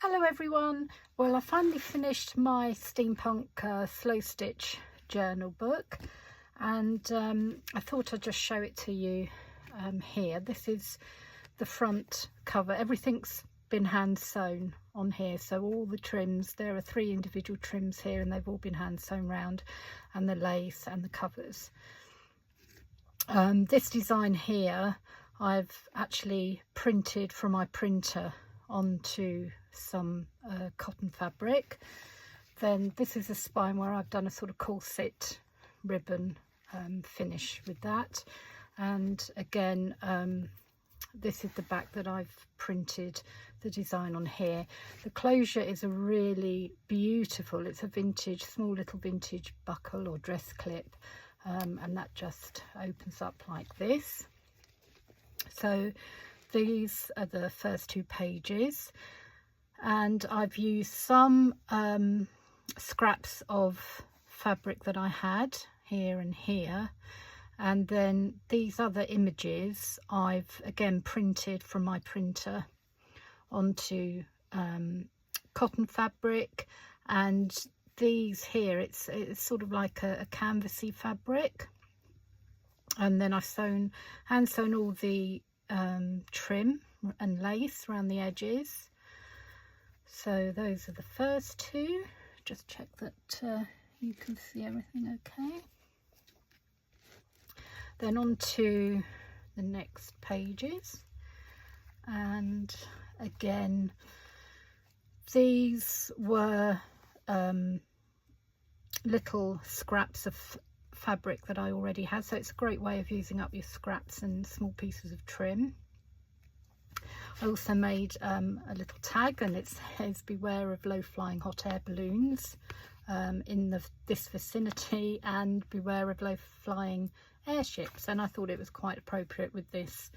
Hello everyone. Well, I finally finished my Steampunk Slow Stitch journal book, and I thought I'd just show it to you here. This is the front cover. Everything's been hand sewn on here, so all the trims, there are 3 individual trims here and they've all been hand sewn round, and the lace and the covers. This design here I've actually printed from my printer onto some cotton fabric. Then this is a spine where I've done a sort of corset ribbon finish with that, and again this is the back that I've printed the design on here. The closure is a really beautiful, it's a vintage, small little vintage buckle or dress clip, and that just opens up like this. So these are the first 2 pages, and I've used some scraps of fabric that I had here and here, and then these other images I've again printed from my printer onto cotton fabric. And these here, it's sort of like a canvasy fabric, and then I've hand sewn all the trim and lace around the edges. So those are the first 2. Just check that you can see everything okay. Then on to the next pages, and again these were little scraps of fabric that I already had, so it's a great way of using up your scraps and small pieces of trim. I also made a little tag, and it says beware of low flying hot air balloons in this vicinity, and beware of low flying airships, and I thought it was quite appropriate with this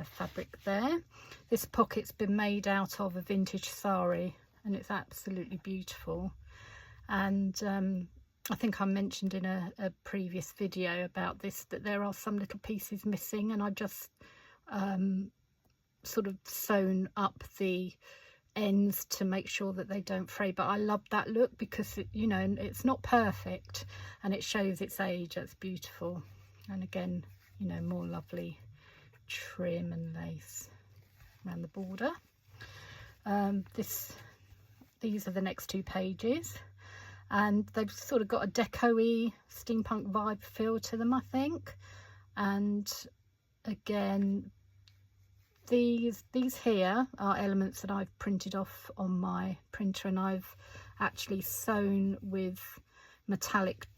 fabric there. This pocket's been made out of a vintage sari, and it's absolutely beautiful. And I think I mentioned in a previous video about this that there are some little pieces missing, and I just sort of sewn up the ends to make sure that they don't fray. But I love that look because you know, it's not perfect and it shows its age. It's beautiful. And again, you know, more lovely trim and lace around the border. These are the next 2 pages, and they've sort of got a deco-y steampunk vibe feel to them, I think. And again, these here are elements that I've printed off on my printer, and I've actually sewn with metallic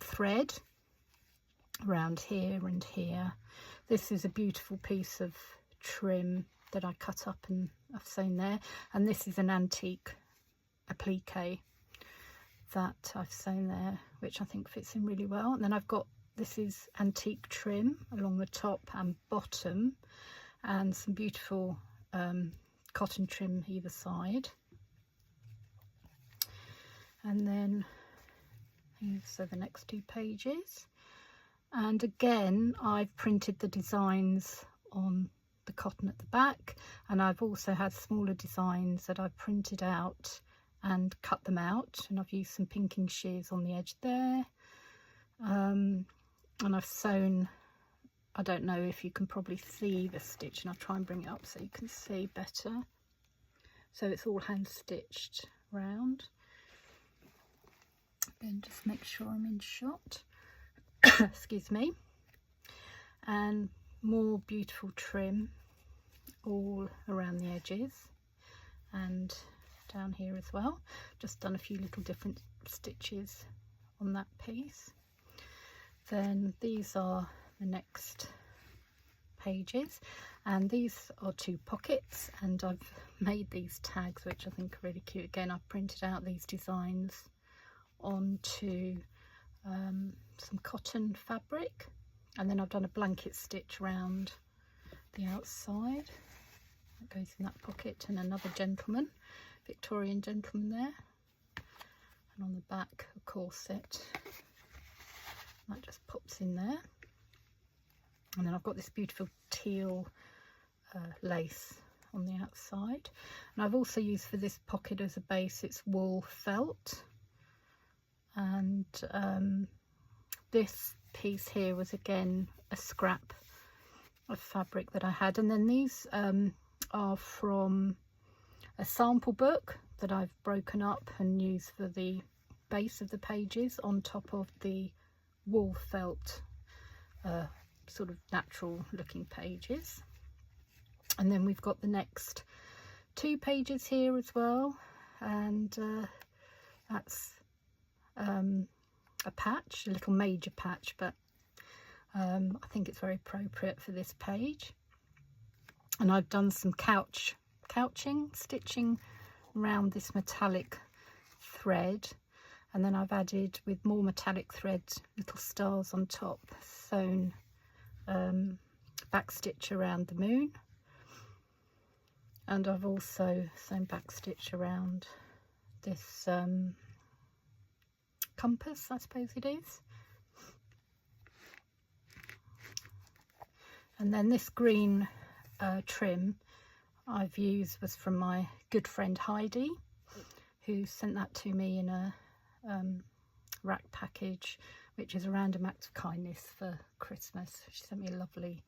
thread around here and here. This is a beautiful piece of trim that I cut up and I've sewn there, and this is an antique applique that I've sewn there, which I think fits in really well. And then I've got, this is antique trim along the top and bottom, and some beautiful cotton trim either side. And then these are the next 2 pages, and again I've printed the designs on the cotton at the back, and I've also had smaller designs that I've printed out and cut them out, and I've used some pinking shears on the edge there, and I've sewn, I don't know if you can probably see the stitch, and I'll try and bring it up so you can see better. So it's all hand stitched round. Then just make sure I'm in shot. Excuse me. And more beautiful trim all around the edges and down here as well. Just done a few little different stitches on that piece. Then these are the next pages, and these are 2 pockets, and I've made these tags which I think are really cute. Again, I've printed out these designs onto some cotton fabric, and then I've done a blanket stitch around the outside that goes in that pocket, and another gentleman, Victorian gentleman there, and on the back a corset that just pops in there. And then I've got this beautiful teal lace on the outside. And I've also used for this pocket as a base, it's wool felt. And this piece here was again a scrap of fabric that I had. And then these are from a sample book that I've broken up and used for the base of the pages on top of the wool felt sort of natural looking pages. And then we've got the next 2 pages here as well, and that's a patch, a little major patch, but I think it's very appropriate for this page. And I've done some couching, stitching around this metallic thread, and then I've added with more metallic thread little stars on top, sewn back stitch around the moon, and I've also sewn back stitch around this compass, I suppose it is. And then this green trim I've used was from my good friend Heidi, who sent that to me in a rack package, which is a random act of kindness for Christmas. She sent me a lovely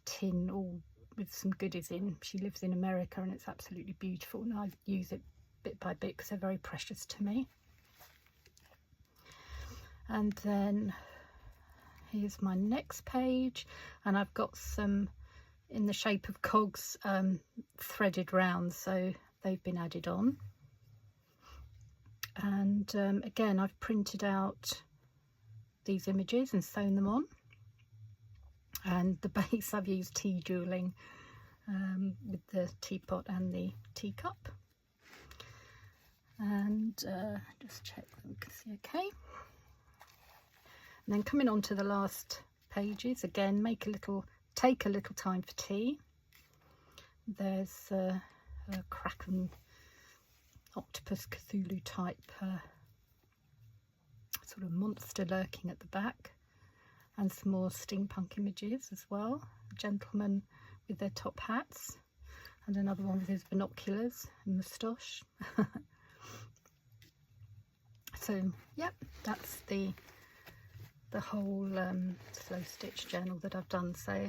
tin all with some goodies in. She lives in America and it's absolutely beautiful, and I use it bit by bit because they're very precious to me. And then here's my next page, and I've got some in the shape of cogs threaded round, so they've been added on. And again, I've printed out these images and sewn them on, and the base I've used tea jeweling with the teapot and the teacup. And just check that we can see okay. And then coming on to the last pages, again, take a little time for tea. There's a Kraken octopus Cthulhu type sort of monster lurking at the back, and some more steampunk images as well. Gentlemen with their top hats, and another one with his binoculars and moustache. So yep, that's the whole slow stitch journal that I've done. So